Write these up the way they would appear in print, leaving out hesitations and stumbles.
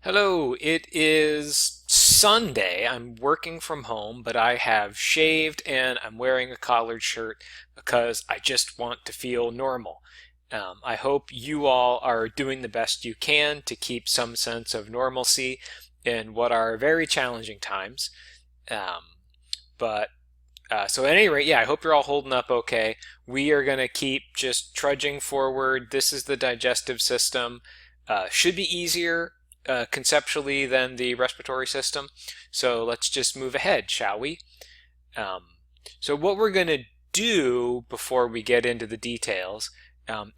Hello, it is Sunday. I'm working from home, but I have shaved and I'm wearing a collared shirt because I just want to feel normal. I hope you all are doing the best you can to keep some sense of normalcy in what are very challenging times. Um, but at any rate, yeah, I hope you're all holding up okay. We are going to keep just trudging forward. This is the digestive system. Should be easier conceptually than the respiratory system. So let's just move ahead, shall we? Um, so what we're going to do before we get into the details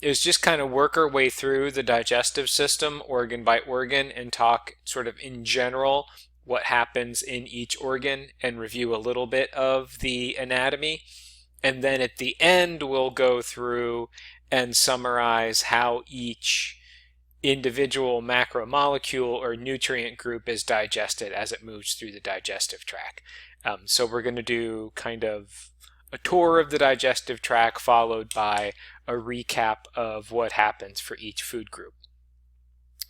is just kind of work our way through the digestive system organ by organ and talk sort of in general what happens in each organ and review a little bit of the anatomy. And then at the end, we'll go through and summarize how each individual macromolecule or nutrient group is digested as it moves through the digestive tract. So we're going to do kind of a tour of the digestive tract followed by a recap of what happens for each food group.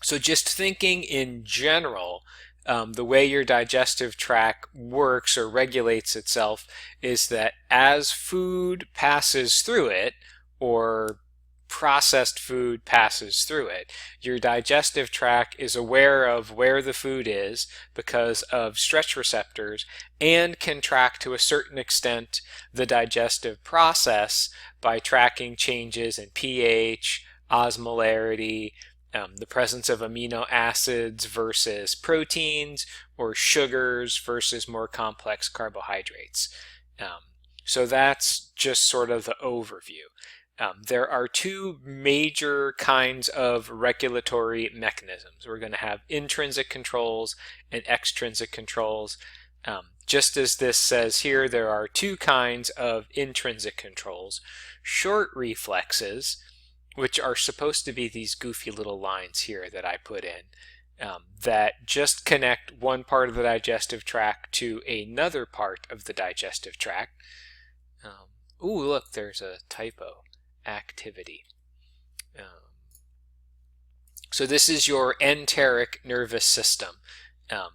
So just thinking in general, the way your digestive tract works or regulates itself is that as food passes through it, or processed food passes through it, your digestive tract is aware of where the food is because of stretch receptors and can track to a certain extent the digestive process by tracking changes in pH, osmolarity, the presence of amino acids versus proteins, or sugars versus more complex carbohydrates. So that's just sort of the overview. There are two major kinds of regulatory mechanisms. We're going to have intrinsic controls and extrinsic controls. Just as this says here, there are two kinds of intrinsic controls. Short reflexes, which are supposed to be these goofy little lines here that I put in, that just connect one part of the digestive tract to another part of the digestive tract. Ooh, look, there's a typo. Activity. So this is your enteric nervous system.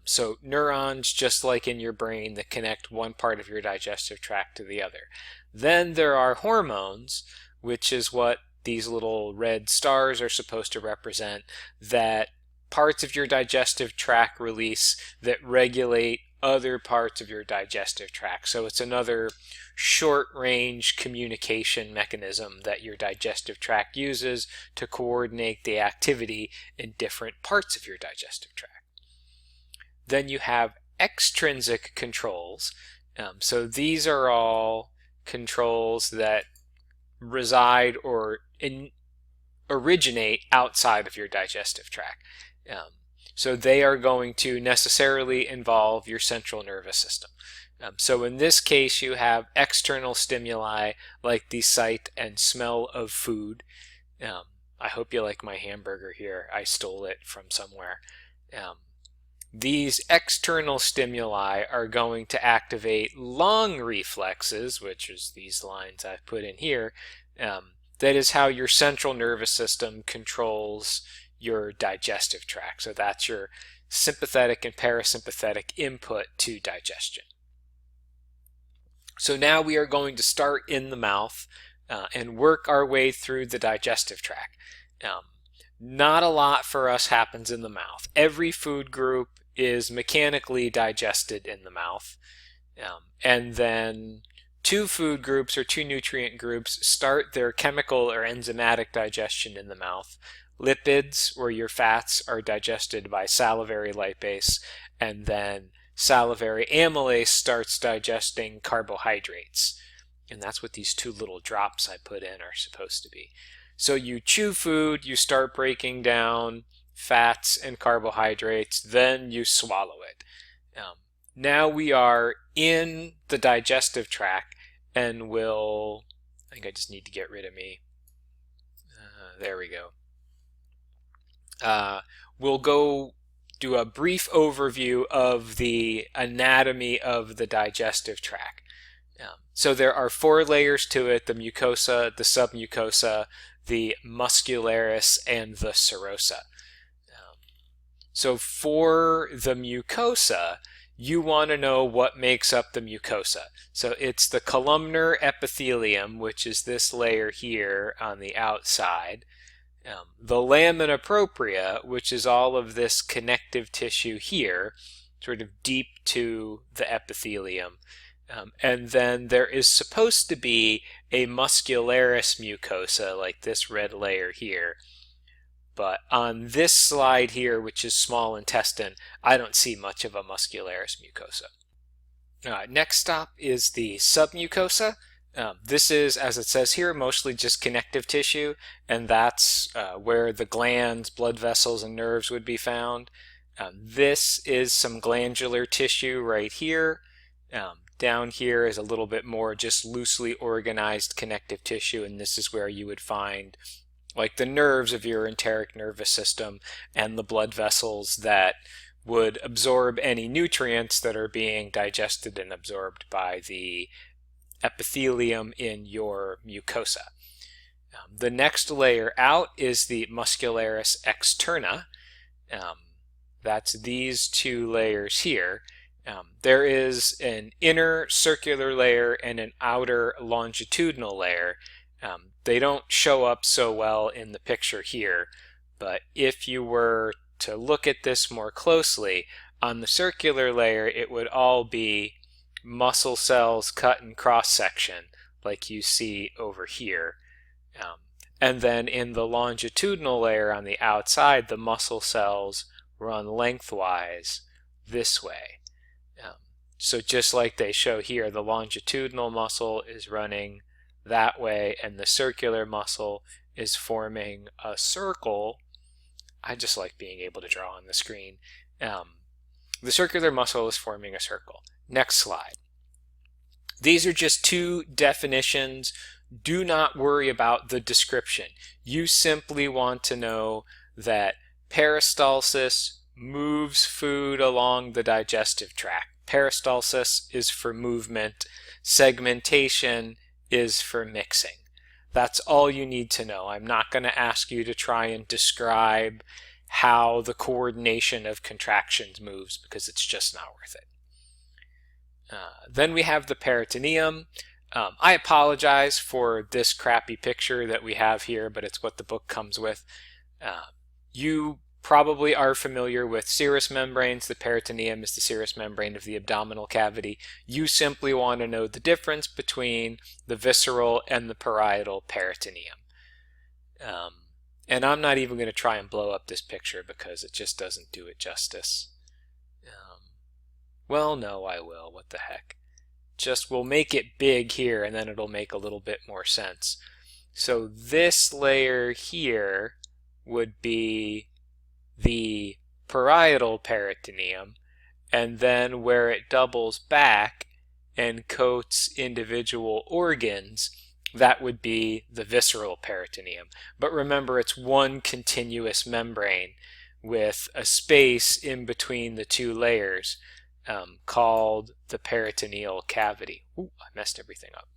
So neurons, just like in your brain, that connect one part of your digestive tract to the other. Then there are hormones, which is what these little red stars are supposed to represent, that parts of your digestive tract release that regulate other parts of your digestive tract. So it's another short-range communication mechanism that your digestive tract uses to coordinate the activity in different parts of your digestive tract. Then you have extrinsic controls. So these are all controls that reside or originate outside of your digestive tract. So they are going to necessarily involve your central nervous system. So in this case, you have external stimuli like the sight and smell of food. I hope you like my hamburger here. I stole it from somewhere. These external stimuli are going to activate lung reflexes, which is these lines I've put in here. That is how your central nervous system controls your digestive tract. So that's your sympathetic and parasympathetic input to digestion. So now we are going to start in the mouth and work our way through the digestive tract. Not a lot for us happens in the mouth. Every food group is mechanically digested in the mouth. And then two food groups or two nutrient groups start their chemical or enzymatic digestion in the mouth. Lipids, or your fats, are digested by salivary lipase, and then salivary amylase starts digesting carbohydrates. And that's what these two little drops I put in are supposed to be. So you chew food, you start breaking down fats and carbohydrates, then you swallow it. Now we are in the digestive tract, and I think I just need to get rid of me. There we go. We'll go do a brief overview of the anatomy of the digestive tract. So there are four layers to it: the mucosa, the submucosa, the muscularis, and the serosa. So for the mucosa, you want to know what makes up the mucosa. So it's the columnar epithelium, which is this layer here on the outside. The lamina propria, which is all of this connective tissue here, sort of deep to the epithelium. And then there is supposed to be a muscularis mucosa, like this red layer here. But on this slide here, which is small intestine, I don't see much of a muscularis mucosa. Next stop is the submucosa. This is, as it says here, mostly just connective tissue, and that's where the glands, blood vessels, and nerves would be found. This is some glandular tissue right here. Down here is a little bit more just loosely organized connective tissue, and this is where you would find like the nerves of your enteric nervous system and the blood vessels that would absorb any nutrients that are being digested and absorbed by the epithelium in your mucosa. The next layer out is the muscularis externa. That's these two layers here. There is an inner circular layer and an outer longitudinal layer. They don't show up so well in the picture here, but if you were to look at this more closely, on the circular layer it would all be muscle cells cut in cross-section like you see over here. And then in the longitudinal layer on the outside, the muscle cells run lengthwise this way. So just like they show here, the longitudinal muscle is running that way and the circular muscle is forming a circle. I just like being able to draw on the screen. The circular muscle is forming a circle. Next slide. These are just two definitions. Do not worry about the description. You simply want to know that peristalsis moves food along the digestive tract. Peristalsis is for movement. Segmentation is for mixing. That's all you need to know. I'm not going to ask you to try and describe how the coordination of contractions moves because it's just not worth it. Then we have the peritoneum. I apologize for this crappy picture that we have here, but it's what the book comes with. You probably are familiar with serous membranes. The peritoneum is the serous membrane of the abdominal cavity. You simply want to know the difference between the visceral and the parietal peritoneum. And I'm not even going to try and blow up this picture because it just doesn't do it justice. Well, no, I will. What the heck. Just we'll make it big here and then it'll make a little bit more sense. So this layer here would be the parietal peritoneum, and then where it doubles back and coats individual organs, that would be the visceral peritoneum. But remember, it's one continuous membrane with a space in between the two layers called the peritoneal cavity. Ooh, I messed everything up.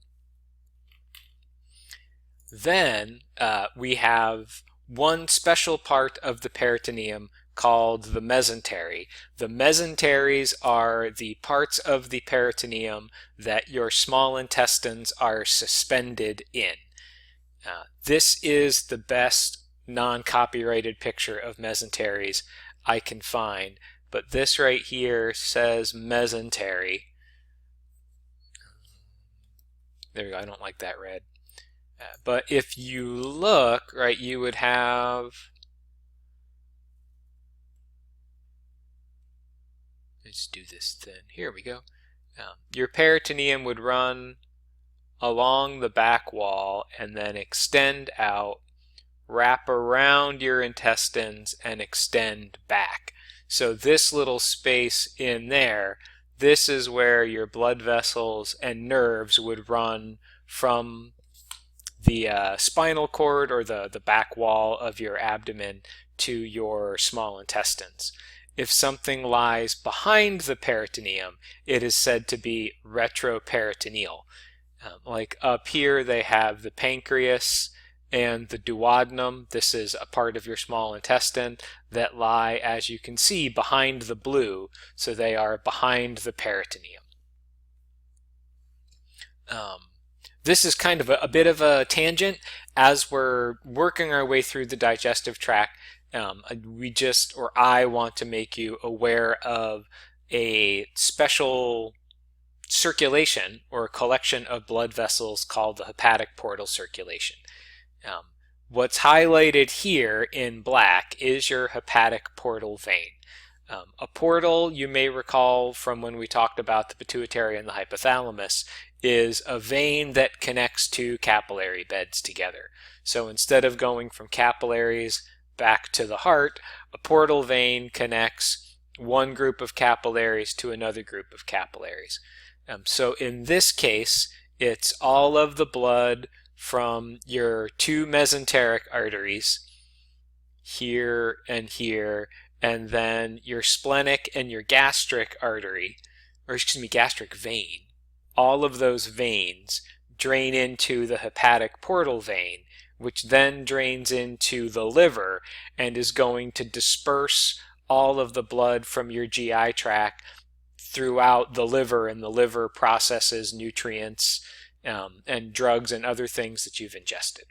Then we have one special part of the peritoneum called the mesentery. The mesenteries are the parts of the peritoneum that your small intestines are suspended in. This is the best non-copyrighted picture of mesenteries I can find, but this right here says mesentery. There we go, I don't like that red. But if you look, right, you would have, let's do this thin, here we go. Your peritoneum would run along the back wall and then extend out, wrap around your intestines, and extend back. So this little space in there, this is where your blood vessels and nerves would run from the spinal cord or the back wall of your abdomen to your small intestines. If something lies behind the peritoneum, it is said to be retroperitoneal. Like up here they have the pancreas and the duodenum. This is a part of your small intestine that lie, as you can see, behind the blue, so they are behind the peritoneum. This is kind of a bit of a tangent. As we're working our way through the digestive tract, I want to make you aware of a special circulation or collection of blood vessels called the hepatic portal circulation. What's highlighted here in black is your hepatic portal vein. A portal, you may recall from when we talked about the pituitary and the hypothalamus, is a vein that connects two capillary beds together. So instead of going from capillaries back to the heart, a portal vein connects one group of capillaries to another group of capillaries. So in this case, it's all of the blood from your two mesenteric arteries, here and here, and then your splenic and your gastric artery, or excuse me, gastric vein. All of those veins drain into the hepatic portal vein, which then drains into the liver and is going to disperse all of the blood from your GI tract throughout the liver, and the liver processes nutrients and drugs and other things that you've ingested.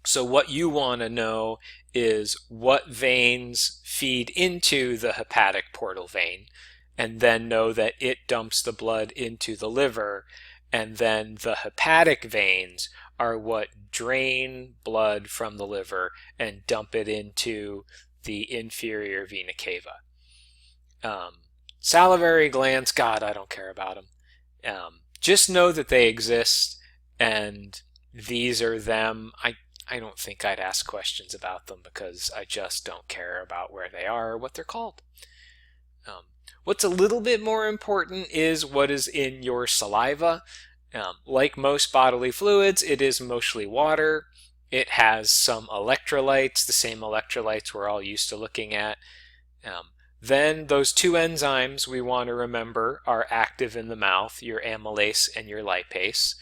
So what you want to know is what veins feed into the hepatic portal vein, and then know that it dumps the blood into the liver, and then the hepatic veins are what drain blood from the liver and dump it into the inferior vena cava. Salivary glands, God, I don't care about them. Just know that they exist, and these are them. I don't think I'd ask questions about them because I just don't care about where they are or what they're called. What's a little bit more important is what is in your saliva. Like most bodily fluids, it is mostly water. It has some electrolytes, the same electrolytes we're all used to looking at. Then those two enzymes we want to remember are active in the mouth, your amylase and your lipase.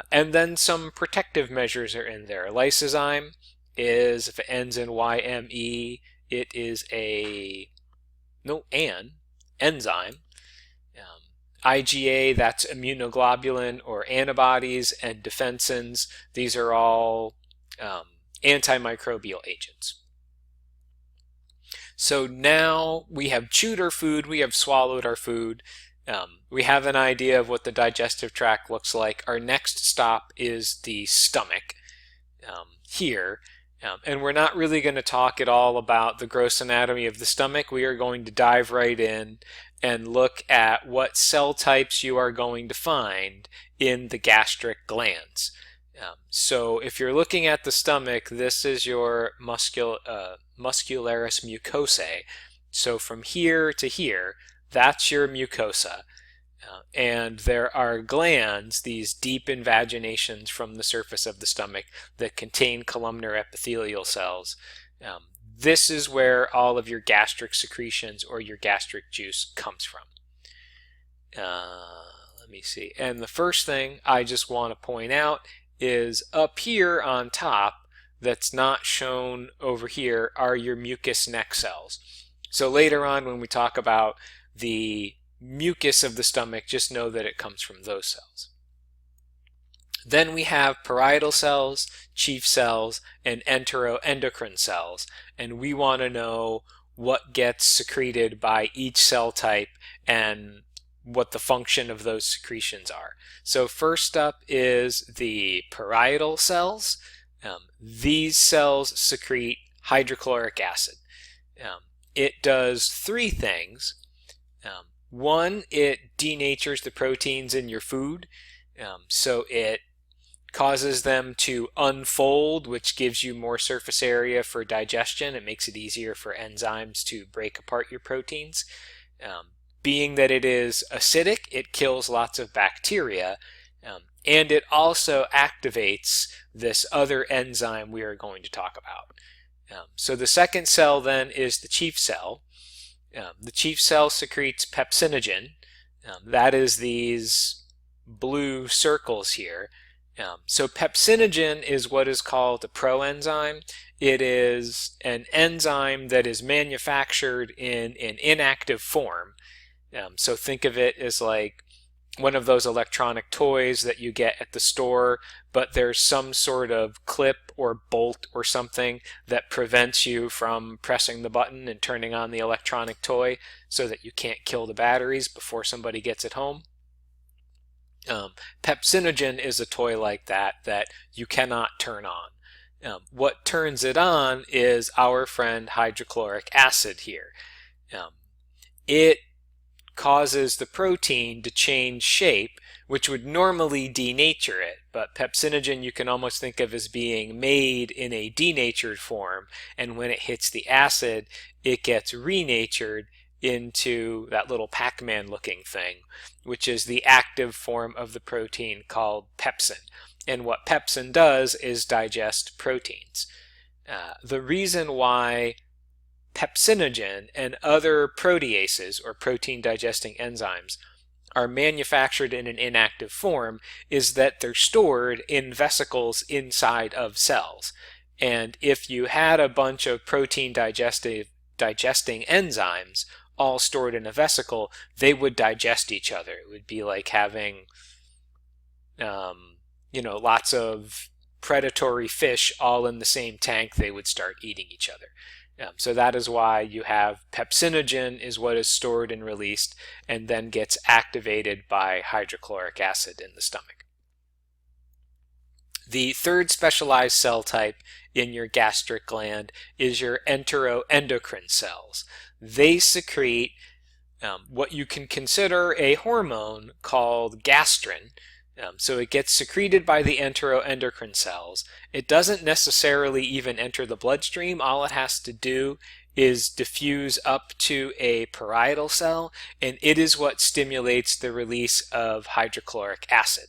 And then some protective measures are in there. Lysozyme is, if it ends in YME, it is an enzyme. IgA, that's immunoglobulin or antibodies, and defensins, these are all antimicrobial agents. So now we have chewed our food, we have swallowed our food, we have an idea of what the digestive tract looks like. Our next stop is the stomach here. And we're not really going to talk at all about the gross anatomy of the stomach. We are going to dive right in and look at what cell types you are going to find in the gastric glands. So if you're looking at the stomach, this is your muscularis mucosae. So from here to here, that's your mucosa. And there are glands, these deep invaginations from the surface of the stomach that contain columnar epithelial cells. This is where all of your gastric secretions or your gastric juice comes from. Let me see. And the first thing I just want to point out is up here on top, that's not shown over here, are your mucus neck cells. So later on when we talk about the mucus of the stomach, just know that it comes from those cells. Then we have parietal cells, chief cells, and enteroendocrine cells, and we want to know what gets secreted by each cell type and what the function of those secretions are. So first up is the parietal cells. These cells secrete hydrochloric acid. It does three things. One, it denatures the proteins in your food, so it causes them to unfold, which gives you more surface area for digestion. It makes it easier for enzymes to break apart your proteins. Being that it is acidic, it kills lots of bacteria, and it also activates this other enzyme we are going to talk about. So the second cell then is the chief cell. The chief cell secretes pepsinogen. That is these blue circles here. So pepsinogen is what is called a proenzyme. It is an enzyme that is manufactured in an inactive form. So think of it as like one of those electronic toys that you get at the store, but there's some sort of clip or bolt or something that prevents you from pressing the button and turning on the electronic toy so that you can't kill the batteries before somebody gets it home. Pepsinogen is a toy like that that you cannot turn on. What turns it on is our friend hydrochloric acid here. It causes the protein to change shape, which would normally denature it, but pepsinogen you can almost think of as being made in a denatured form, and when it hits the acid, it gets renatured into that little Pac-Man looking thing, which is the active form of the protein called pepsin. And what pepsin does is digest proteins. The reason why pepsinogen and other proteases, or protein digesting enzymes, are manufactured in an inactive form is that they're stored in vesicles inside of cells. And if you had a bunch of protein digesting enzymes all stored in a vesicle, they would digest each other. It would be like having lots of predatory fish all in the same tank. They would start eating each other. So that is why you have pepsinogen is what is stored and released and then gets activated by hydrochloric acid in the stomach. The third specialized cell type in your gastric gland is your enteroendocrine cells. They secrete what you can consider a hormone called gastrin. So it gets secreted by the enteroendocrine cells. It doesn't necessarily even enter the bloodstream. All it has to do is diffuse up to a parietal cell, and it is what stimulates the release of hydrochloric acid.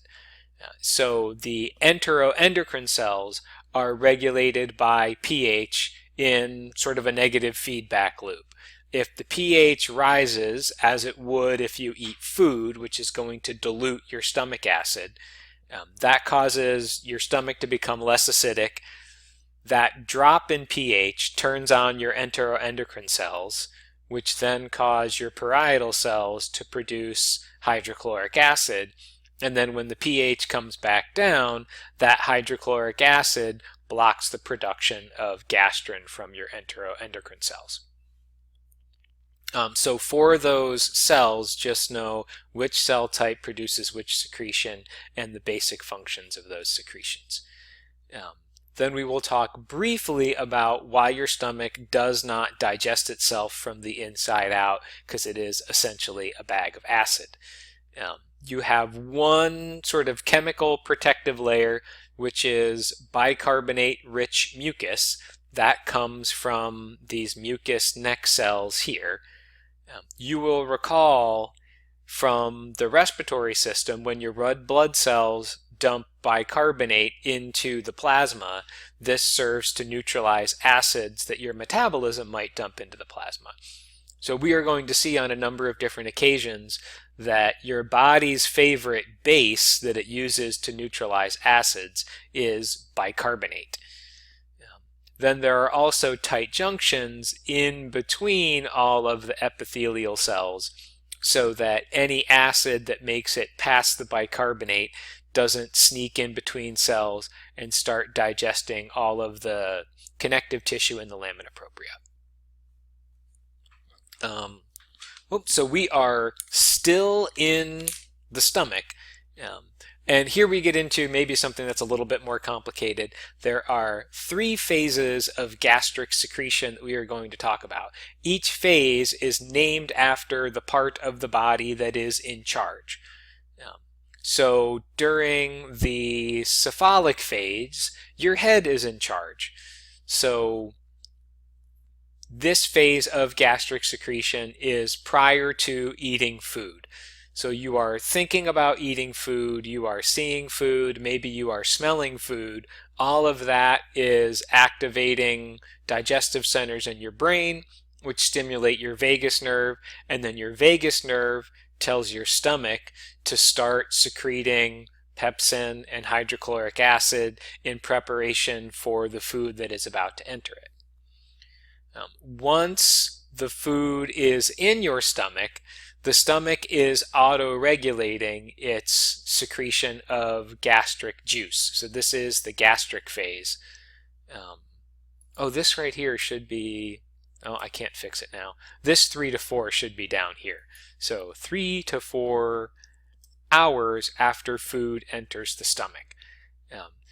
So the enteroendocrine cells are regulated by pH in sort of a negative feedback loop. If the pH rises, as it would if you eat food, which is going to dilute your stomach acid, that causes your stomach to become less acidic. That drop in pH turns on your enteroendocrine cells, which then cause your parietal cells to produce hydrochloric acid. And then when the pH comes back down, that hydrochloric acid blocks the production of gastrin from your enteroendocrine cells. So for those cells, just know which cell type produces which secretion and the basic functions of those secretions. Then we will talk briefly about why your stomach does not digest itself from the inside out, because it is essentially a bag of acid. You have one sort of chemical protective layer, which is bicarbonate-rich mucus. That comes from these mucus neck cells here. You will recall from the respiratory system, when your red blood cells dump bicarbonate into the plasma, this serves to neutralize acids that your metabolism might dump into the plasma. So we are going to see on a number of different occasions that your body's favorite base that it uses to neutralize acids is bicarbonate. Then there are also tight junctions in between all of the epithelial cells, so that any acid that makes it past the bicarbonate doesn't sneak in between cells and start digesting all of the connective tissue in the lamina propria. So we are still in the stomach. And here we get into maybe something that's a little bit more complicated. There are 3 phases of gastric secretion that we are going to talk about. Each phase is named after the part of the body that is in charge. So during the cephalic phase, your head is in charge. So this phase of gastric secretion is prior to eating food. So you are thinking about eating food, you are seeing food, maybe you are smelling food. All of that is activating digestive centers in your brain, which stimulate your vagus nerve, and then your vagus nerve tells your stomach to start secreting pepsin, and hydrochloric acid in preparation for the food that is about to enter it. Once the food is in your stomach, the stomach is auto-regulating its secretion of gastric juice. So this is the gastric phase. Oh, this right here should be, oh, I can't fix it now. This 3 to 4 should be down here. So 3 to 4 hours after food enters the stomach.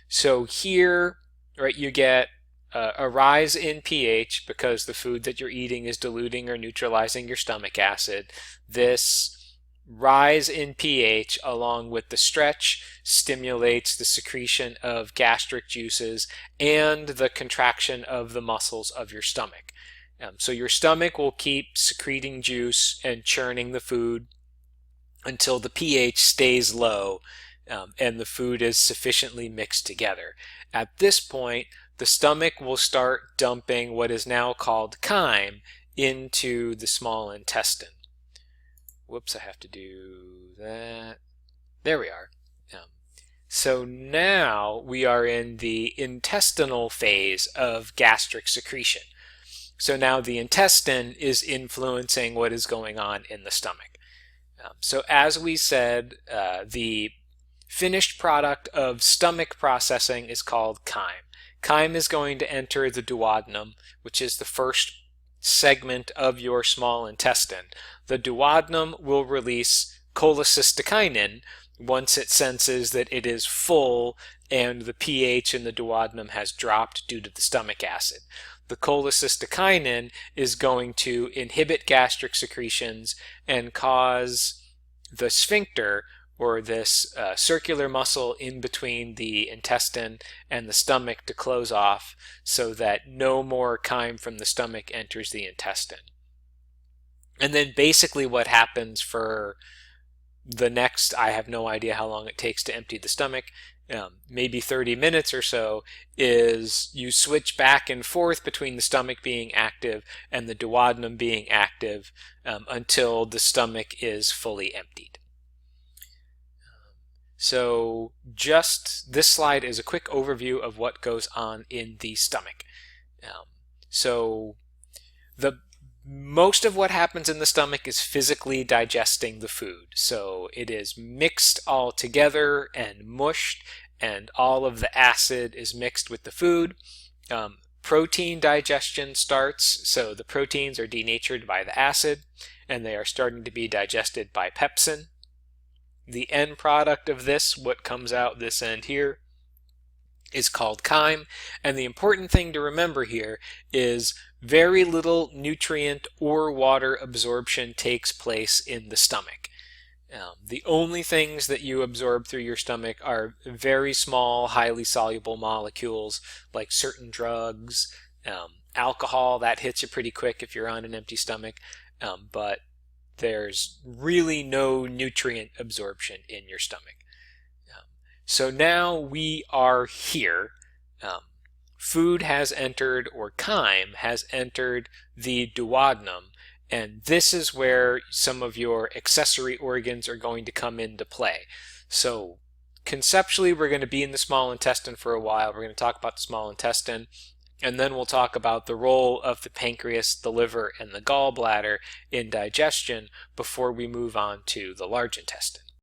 So here, right, you get a rise in pH because the food that you're eating is diluting or neutralizing your stomach acid. This rise in pH along with the stretch stimulates the secretion of gastric juices and the contraction of the muscles of your stomach. So your stomach will keep secreting juice and churning the food until the pH stays low and the food is sufficiently mixed together. At this point, the stomach will start dumping what is now called chyme into the small intestine. Whoops, I have to do that. There we are. So now we are in the intestinal phase of gastric secretion. So now the intestine is influencing what is going on in the stomach. So as we said, the finished product of stomach processing is called chyme. Chyme is going to enter the duodenum, which is the first segment of your small intestine. The duodenum will release cholecystokinin once it senses that it is full and the pH in the duodenum has dropped due to the stomach acid. The cholecystokinin is going to inhibit gastric secretions and cause the sphincter, or this circular muscle in between the intestine and the stomach, to close off so that no more chyme from the stomach enters the intestine. And then basically what happens for the next, I have no idea how long it takes to empty the stomach, maybe 30 minutes or so, is you switch back and forth between the stomach being active and the duodenum being active until the stomach is fully emptied. So just this slide is a quick overview of what goes on in the stomach. So most of what happens in the stomach is physically digesting the food. So it is mixed all together and mushed, and all of the acid is mixed with the food. Protein digestion starts, so the proteins are denatured by the acid, and they are starting to be digested by pepsin. The end product of this, what comes out this end here, is called chyme, and the important thing to remember here is very little nutrient or water absorption takes place in the stomach. The only things that you absorb through your stomach are very small, highly soluble molecules like certain drugs, alcohol, that hits you pretty quick if you're on an empty stomach, but there's really no nutrient absorption in your stomach. So now we are here. Food has entered, or chyme has entered, the duodenum, and this is where some of your accessory organs are going to come into play. So conceptually, we're going to be in the small intestine for a while. We're going to talk about the small intestine, and then we'll talk about the role of the pancreas, the liver, and the gallbladder in digestion before we move on to the large intestine.